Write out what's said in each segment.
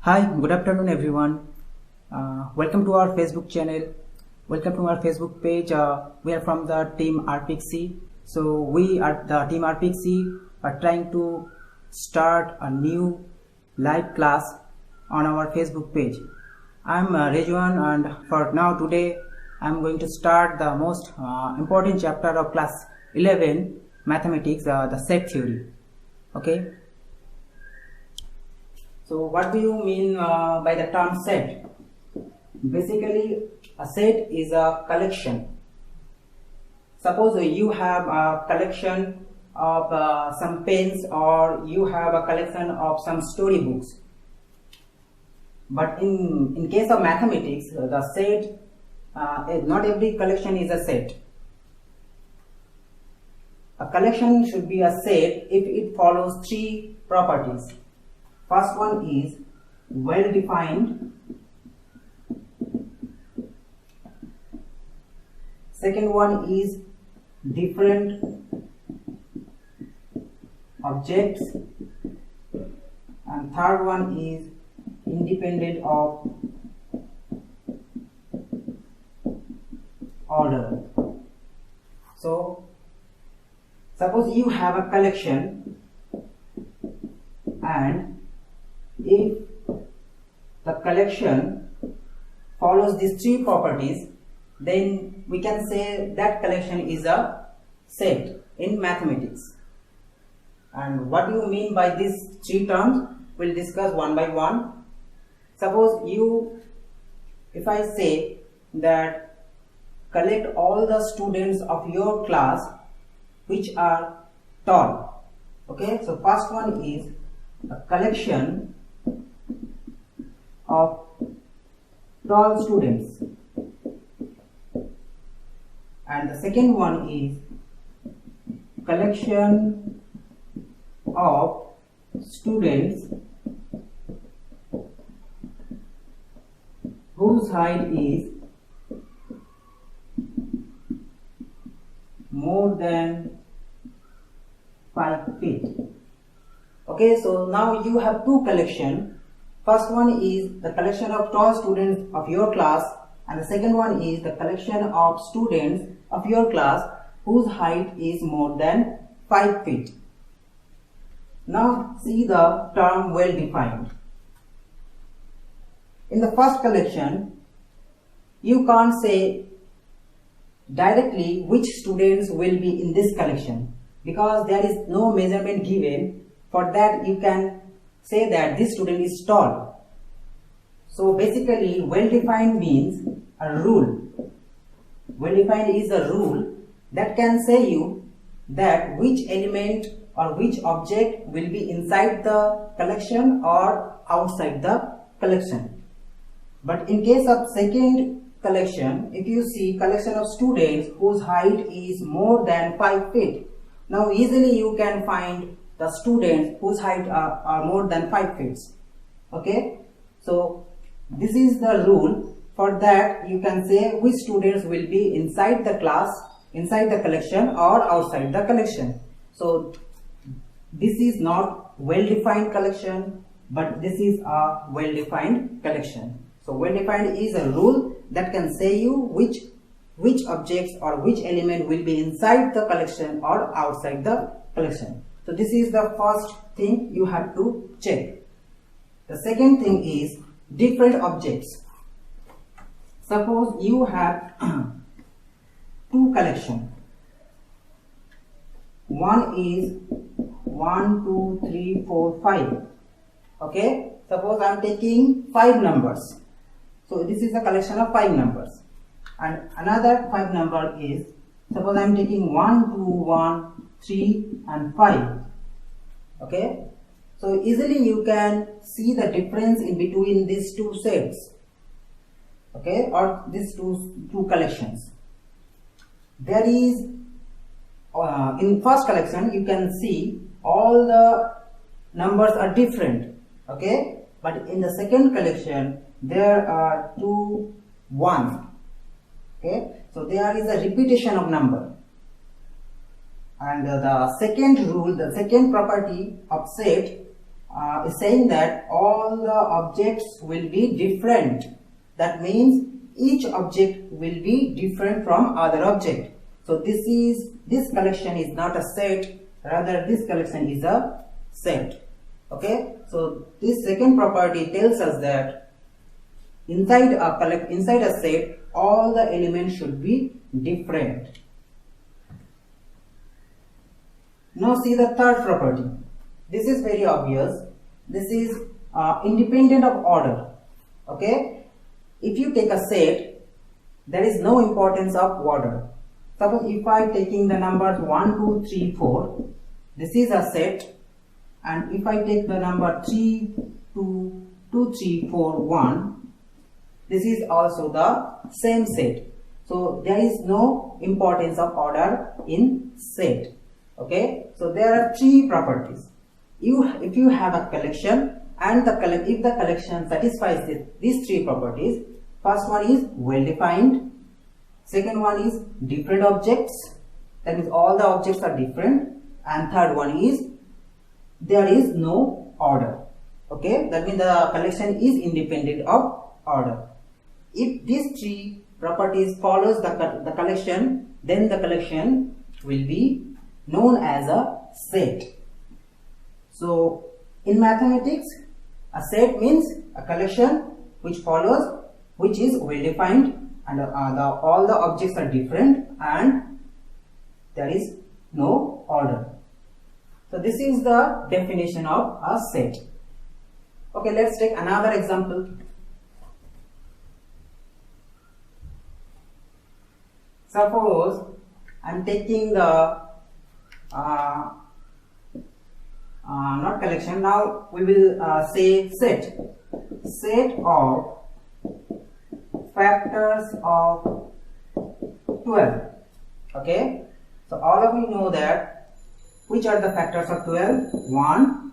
Hi, good afternoon everyone. Welcome to our Facebook channel. Welcome to our Facebook page. We are from the team Rpixy. So we are the team Rpixy are trying to start a new live class on our Facebook page. I'm Rajwan, and for now today I'm going to start the most important chapter of class 11 mathematics, the set theory. Okay. So what do you mean by the term set? Basically, a set is a collection. Suppose you have a collection of some pens, or you have a collection of some storybooks. But in case of mathematics, the set, not every collection is a set. A collection should be a set if it follows three properties. First one is well defined. Second one is different objects. And third one is independent of order. So, suppose you have a collection, and if the collection follows these three properties, then we can say that collection is a set in mathematics. And what do you mean by these three terms? We'll discuss one by one. Suppose if I say that collect all the students of your class which are tall. Okay, so first one is a collection of tall students, and the second one is collection of students whose height is more than 5 feet. Okay, so now you have two collections. First one is the collection of tall students of your class, and the second one is the collection of students of your class whose height is more than 5 feet. Now see the term well defined. In the first collection, you can't say directly which students will be in this collection, because there is no measurement given. For that, you can say that this student is tall. So basically, well defined means a rule. Well defined is a rule that can say you that which element or which object will be inside the collection or outside the collection. But in case of second collection, if you see collection of students whose height is more than 5 feet, now easily you can find the students whose height are more than 5 feet. Okay, so this is the rule. For that, you can say which students will be inside the class, inside the collection, or outside the collection. So this is not well defined collection, but this is a well defined collection. So well defined is a rule that can say you which objects or which element will be inside the collection or outside the collection. So this is the first thing you have to check. The second thing is different objects. Suppose you have two collections. One is 1, 2, 3, 4, 5. Okay, suppose I am taking 5 numbers. So this is a collection of 5 numbers. And another 5 number is, suppose I am taking 1, 2, 1, 3 and 5. Okay, so easily you can see the difference in between these two sets. Okay, or these two collections. There is in first collection you can see all the numbers are different. Okay, but in the second collection there are 2 1. Okay, so there is a repetition of number. And the second rule, the second property of set is saying that all the objects will be different. That means each object will be different from other object. So this collection is not a set, rather this collection is a set. Okay, so this second property tells us that inside a set all the elements should be different. Now see the third property. This is very obvious. This is independent of order. Okay, if you take a set, there is no importance of order. Suppose if I taking the numbers 1, 2, 3, 4, this is a set, and if I take the number 3, 2, 2, 3, 4, 1, this is also the same set. So there is no importance of order in set. Okay, so there are three properties. If you have a collection and if the collection satisfies these three properties, first one is well defined, second one is different objects, that means all the objects are different, and third one is there is no order. Okay, that means the collection is independent of order. If these three properties follows the collection, then the collection will be known as a set. So in mathematics, a set means a collection which is well defined, and all the objects are different and there is no order. So this is the definition of a set. Okay, let's take another example. Suppose I am taking the not collection, now we will say set of factors of 12. Okay, so all of you know that which are the factors of 12? 1,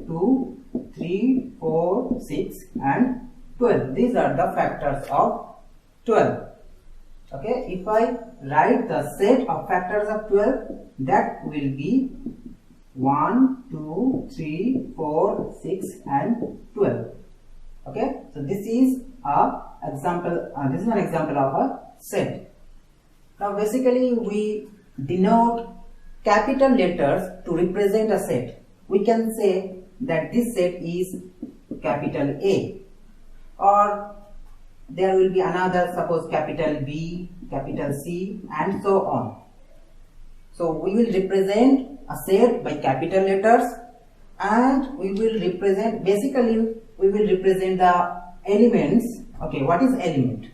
2, 3, 4, 6 and 12. These are the factors of 12. Okay, if I write the set of factors of 12, that will be 1, 2, 3, 4, 6 and 12. Okay, so this is an example of a set. Now basically we denote capital letters to represent a set. We can say that this set is capital A, or there will be another, suppose capital B, capital C and so on. So we will represent a set by capital letters, and we will represent, basically we will represent the elements. Okay, what is element?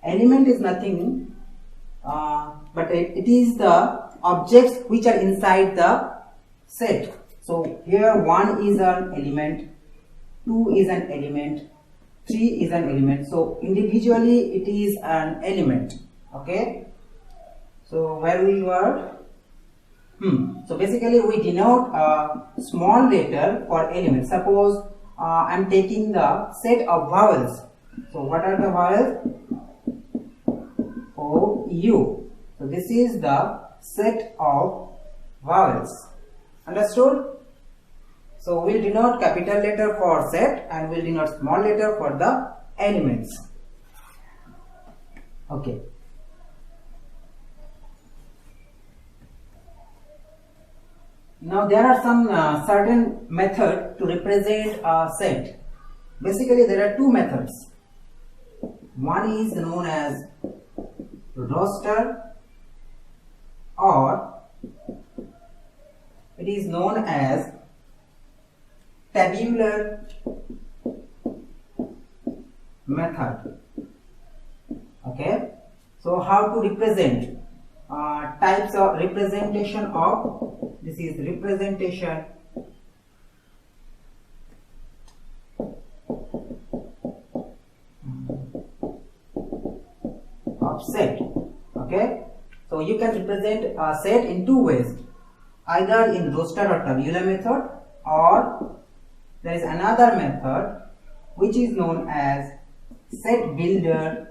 Element is nothing but it is the objects which are inside the set. So here 1 is an element, 2 is an element, 3 is an element. So individually it is an element. Okay, so where we were? So basically we denote a small letter for element. Suppose I am taking the set of vowels. So what are the vowels? O, U. So this is the set of vowels. Understood? So we'll denote capital letter for set and we'll denote small letter for the elements. Okay. Now there are some certain methods to represent a set. Basically there are two methods. One is known as roster, or it is known as tabular method. Okay, so how to represent types of representation of, this is representation of set. Okay, so you can represent a set in two ways, either in roster or tabular method, or there is another method which is known as set builder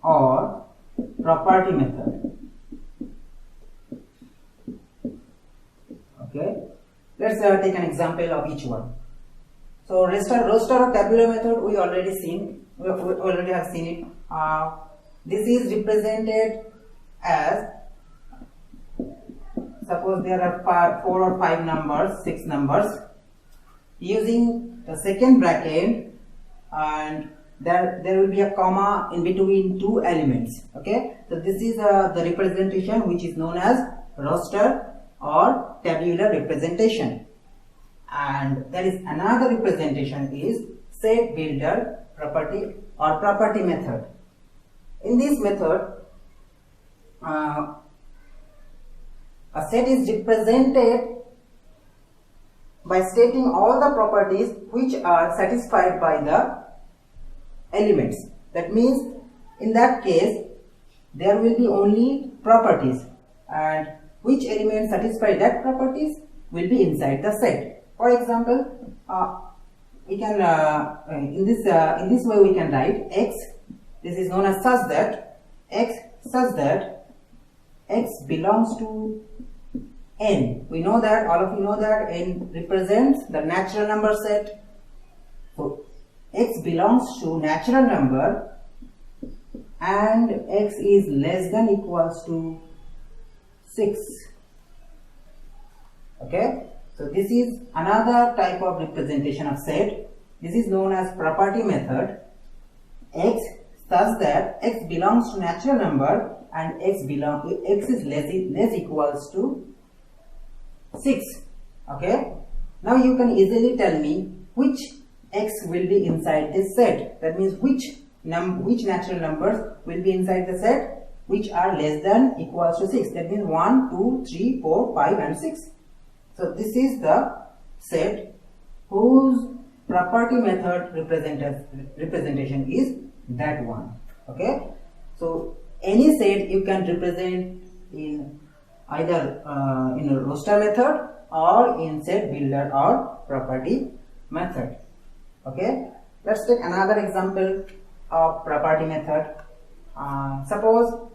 or property method. let's take an example of each one. So roster or tabular method we already have seen it. This is represented as, suppose there are 4 or 5 numbers, 6 numbers, using the second bracket, and there will be a comma in between 2 elements. Okay, so this is the representation which is known as roster or tabular representation. And there is another representation is set builder property or property method. In this method, a set is represented by stating all the properties which are satisfied by the elements. That means in that case there will be only properties, and which elements satisfy that properties will be inside the set. For example, we can in this way we can write x. This is known as such that x belongs to n. We know that, all of you know that n represents the natural number set. So x belongs to natural number and x is less than equals to 6. Okay, so this is another type of representation of set. This is known as property method. X such that x belongs to natural number and x is less equals to 6. Okay, now you can easily tell me which x will be inside this set. That means which natural numbers will be inside the set which are less than equals to 6. That means 1, 2, 3, 4, 5 and 6. So this is the set whose property method representation is that one. Okay, so any set you can represent in either in a roster method or in set builder or property method. Okay, let's take another example of property method. Suppose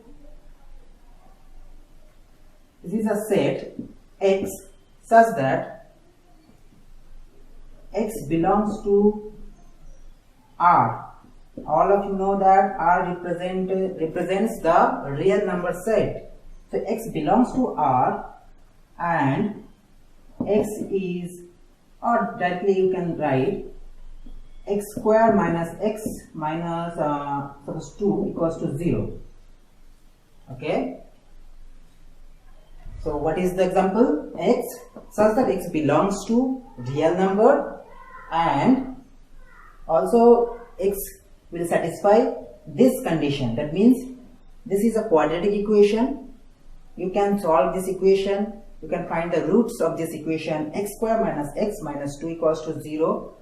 this is a set x such that x belongs to R. All of you know that R represents the real number set. So x belongs to R and x is, or directly you can write x square minus x minus suppose 2 equals to 0. Okay, so what is the example? X such that x belongs to real number and also x will satisfy this condition. That means this is a quadratic equation. You can solve this equation. You can find the roots of this equation. X square minus x minus 2 equals to 0.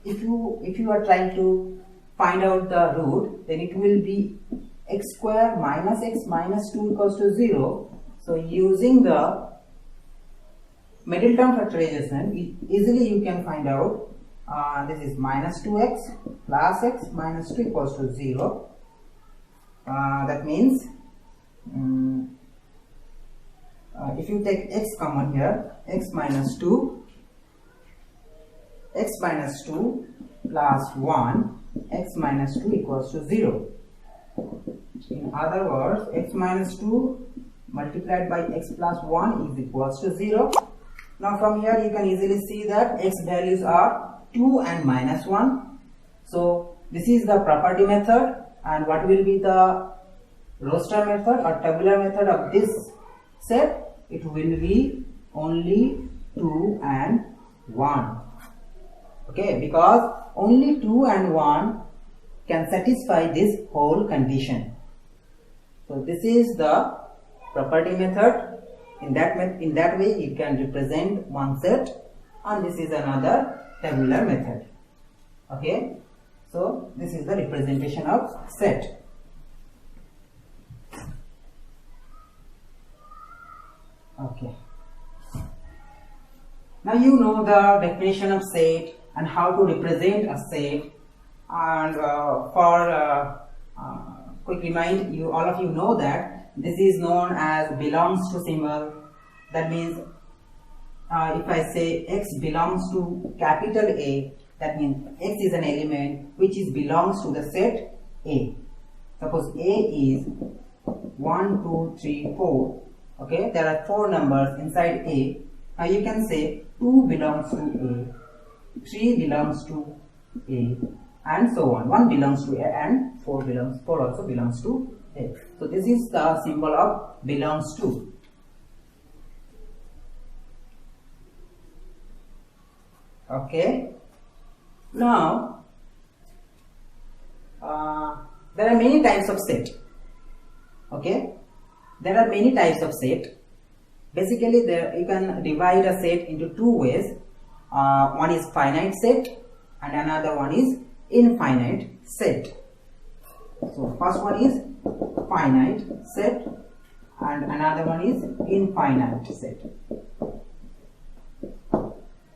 If you are trying to find out the root, then it will be x square minus x minus 2 equals to 0. So using the middle term factorization, easily you can find out this is minus 2x plus x minus 2 equals to 0. That means if you take x common here, x minus 2 plus 1, x minus 2 equals to 0. In other words, x minus 2 multiplied by x plus 1 is equals to 0. Now from here you can easily see that x values are 2 and minus 1. So this is the property method, and what will be the roster method or tabular method of this set? It will be only 2 and 1. Okay, because only 2 and 1 can satisfy this whole condition. So this is the property method. In that way you can represent one set, and this is another tabular method. Okay, so this is the representation of set. Okay, now you know the definition of set and how to represent a set. And for quick remind you, all of you know that this is known as belongs to symbol. That means if I say x belongs to capital A, that means x is an element which belongs to the set A. Suppose A is 1, 2, 3, 4. Okay, there are 4 numbers inside A. Now you can say 2 belongs to A, 3 belongs to A, and so on. 1 belongs to A and 4 also belongs to A. So this is the symbol of belongs to. Okay. Now there are many types of set. Okay, there are many types of set. Basically, there you can divide a set into 2 ways. One is finite set and another one is infinite set. So first one is finite set and another one is infinite set.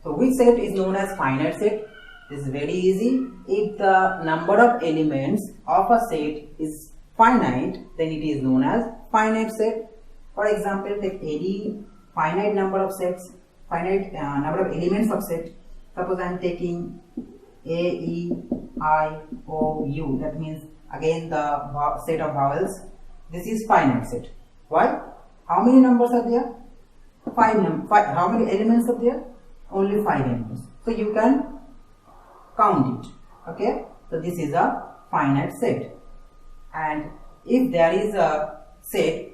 So which set is known as finite set? This is very easy. If the number of elements of a set is finite, then it is known as finite set. For example, take any finite number of sets, finite number of elements of set. Suppose I am taking A, E, I, O, U. That means again the set of vowels. This is finite set. Why? How many numbers are there? 5. How many elements are there? Only 5 elements. So you can count it. Okay. So this is a finite set. And if there is a set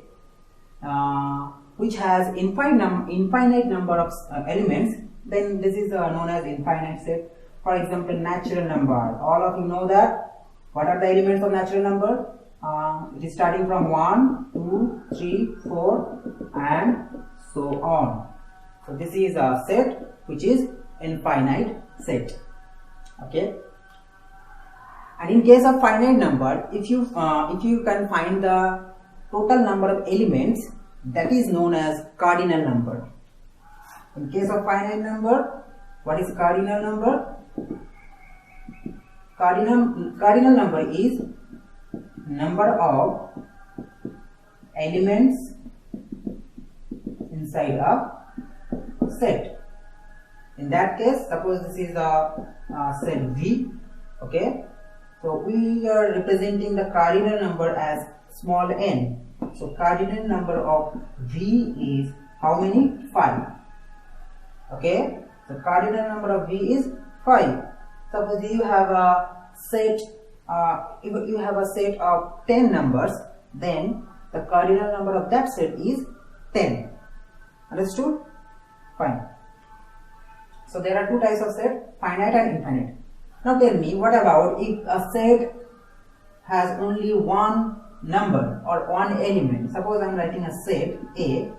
which has infinite number of elements, then this is known as infinite set. For example, natural number. All of you know that. What are the elements of natural number? It is starting from 1, 2, 3, 4 and so on. So this is a set which is infinite set. Okay. And in case of finite number, if you can find the total number of elements, that is known as cardinal number. In case of finite number, what is cardinal number? Cardinal number is number of elements inside a set. In that case, suppose this is a set V. Okay. So we are representing the cardinal number as small n. So cardinal number of V is how many? 5. Okay. So cardinal number of V is 5. Suppose you have a set, if you have a set of 10 numbers, then the cardinal number of that set is 10. Understood? Fine. So there are 2 types of set, finite and infinite. Now tell me, what about if a set has only one number or one element? Suppose I am writing a set A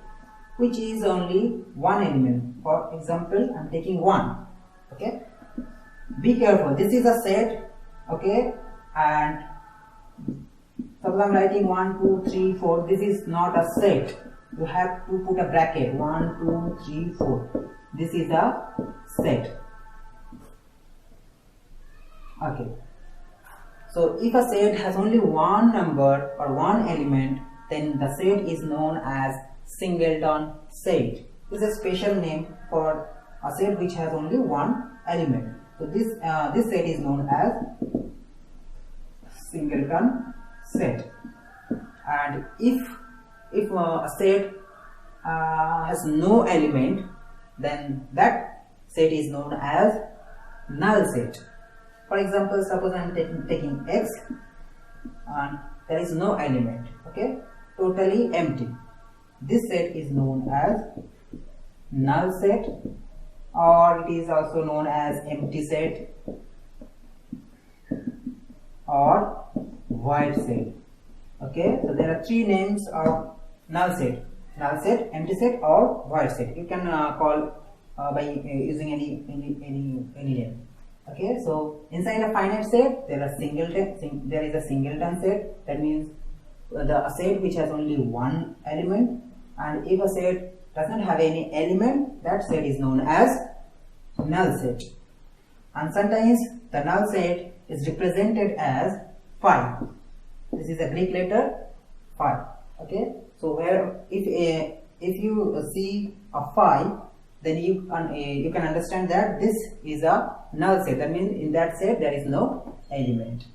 which is only one element. For example, I am taking 1. Okay. Be careful. This is a set. Okay. And suppose I am writing 1, 2, 3, 4. This is not a set. You have to put a bracket. 1, 2, 3, 4. This is a set. Okay. So if a set has only one number or one element, then the set is known as singleton set. This is a special name for a set which has only one element. So this set is known as singleton set. And if a set has no element, then that set is known as null set. For example, suppose I am taking X and there is no element, okay, totally empty. This set is known as null set, or it is also known as empty set or void set. Okay, so there are 3 names of null set: empty set, or void set. You can call by using any name. Okay, so inside a finite set there is a singleton set. That means a set which has only one element, and if a set does not have any element, that set is known as null set. And sometimes the null set is represented as phi. This is a Greek letter phi. Okay, so where if you see a phi, then you can understand that this is a null set. That means in that set there is no element.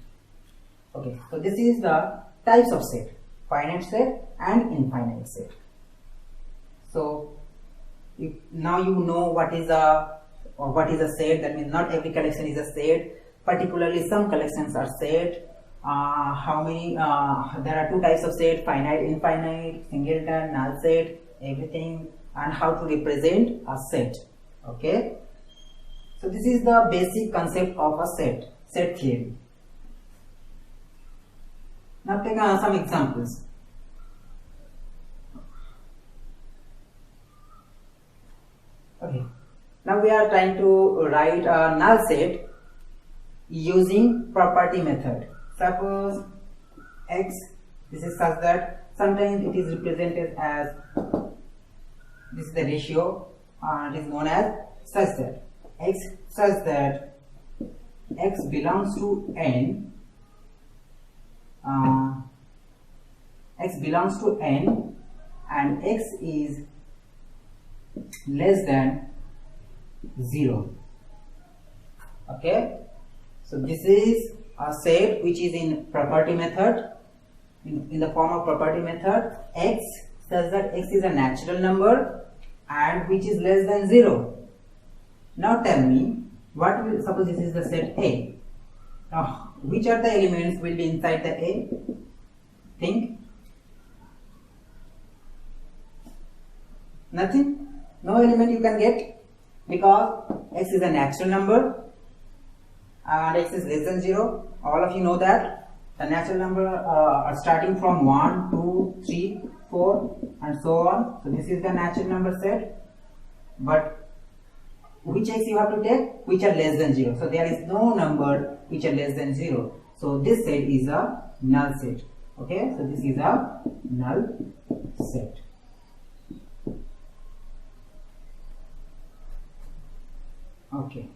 Okay, so this is the types of set: finite set and infinite set. So now you know what is a set. That means not every collection is a set. Particularly some collections are set. How many? There are two types of set: finite, infinite, singleton, null set, everything, and how to represent a set. Okay. So this is the basic concept of a set theory. Now take some examples. Okay. Now we are trying to write a null set using property method. Suppose x, this is such that sometimes it is represented as, this is the ratio, and it is known as such that x such that x belongs to n, x belongs to n and x is less than 0. Okay, so this is a set which is in property method, in the form of property method. X such that x is a natural number and which is less than 0. Now tell me, what will, suppose this is the set A. Now which are the elements will be inside the A? Think. Nothing. No element you can get, because x is a natural number and x is less than 0. All of you know that the natural number are starting from 1, 2, 3, 4 and so on. So this is the natural number set. But which x you have to take? Which are less than 0. So there is no number which are less than 0. So this set is a null set. Okay, so this is a null set. Okay.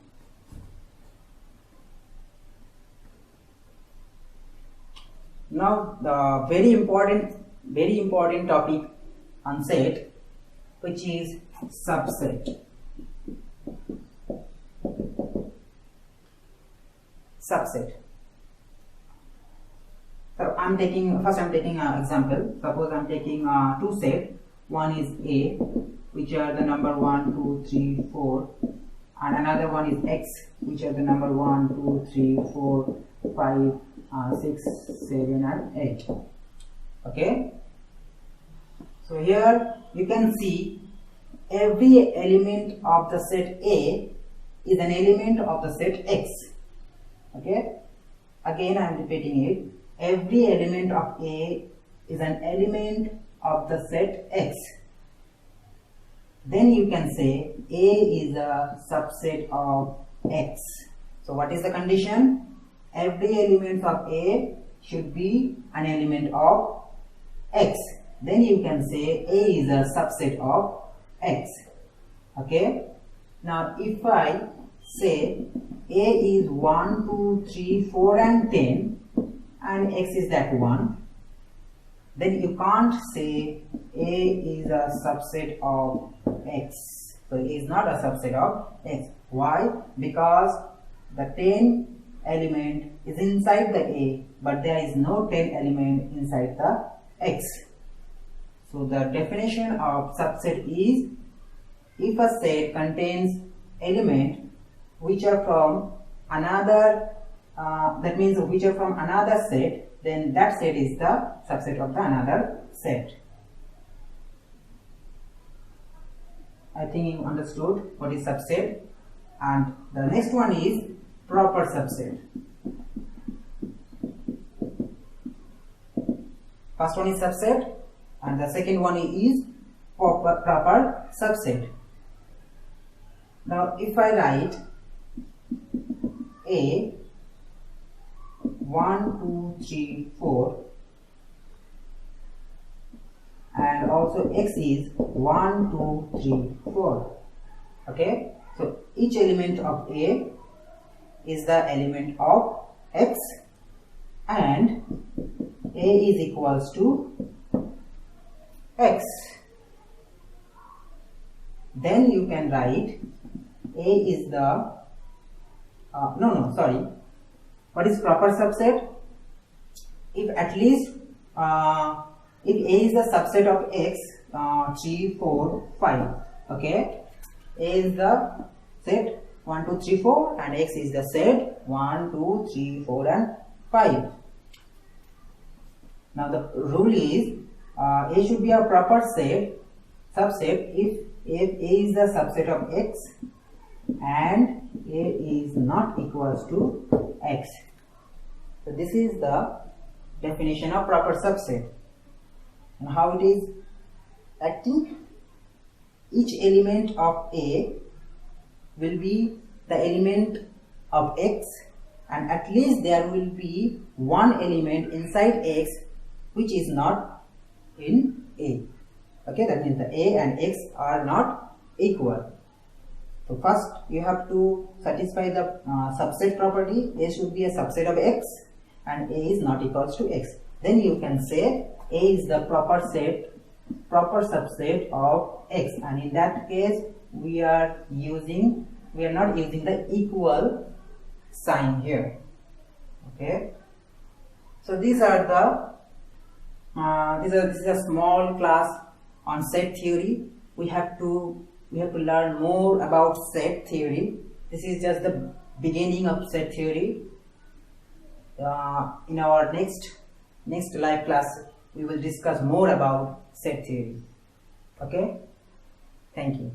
Now the very important topic on set, which is subset. Subset. So I'm taking an example. Suppose I'm taking two sets. One is A, which are the number 1, 2, 3, 4. And another one is x, which are the number 1, 2, 3, 4, 5, 6, 7 and 8. Okay. So here you can see every element of the set A is an element of the set X. Okay. Again I am repeating it. Every element of A is an element of the set X. Then you can say A is a subset of X. So what is the condition? Every element of A should be an element of X. Then you can say A is a subset of X. Okay. Now if I say A is 1, 2, 3, 4 and 10 and X is that 1, then you can't say A is a subset of X. So A is not a subset of X. Why? Because the 10 element is inside the A, but there is no 10 element inside the X. So the definition of subset is if a set contains element which are from another, that means which are from another set, then that set is the subset of the another set. I think you understood what is subset. And the next one is proper subset. First one is subset and the second one is proper subset. Now if I write A 1, 2, 3, 4 and also X is 1, 2, 3, 4. Okay, so each element of A is the element of X and A is equals to X. then you can write A is the what is proper subset? If at least if A is the subset of X 3, 4, 5, okay, A is the set 1, 2, 3, 4 and X is the set 1, 2, 3, 4 and 5. Now the rule is A should be a proper subset if A is the subset of X and A is not equals to X. So this is the definition of proper subset. And how it is acting? Each element of A will be the element of X, and at least there will be one element inside X which is not in A. Okay, that means the A and X are not equal. So first you have to satisfy the subset property. A should be a subset of X and A is not equals to X. Then you can say A is the proper subset of X, and in that case we are not using the equal sign here. Okay, so these are the this is a small class on set theory. We have to learn more about set theory. This is just the beginning of set theory. In our next live class we will discuss more about set theory. Okay, thank you.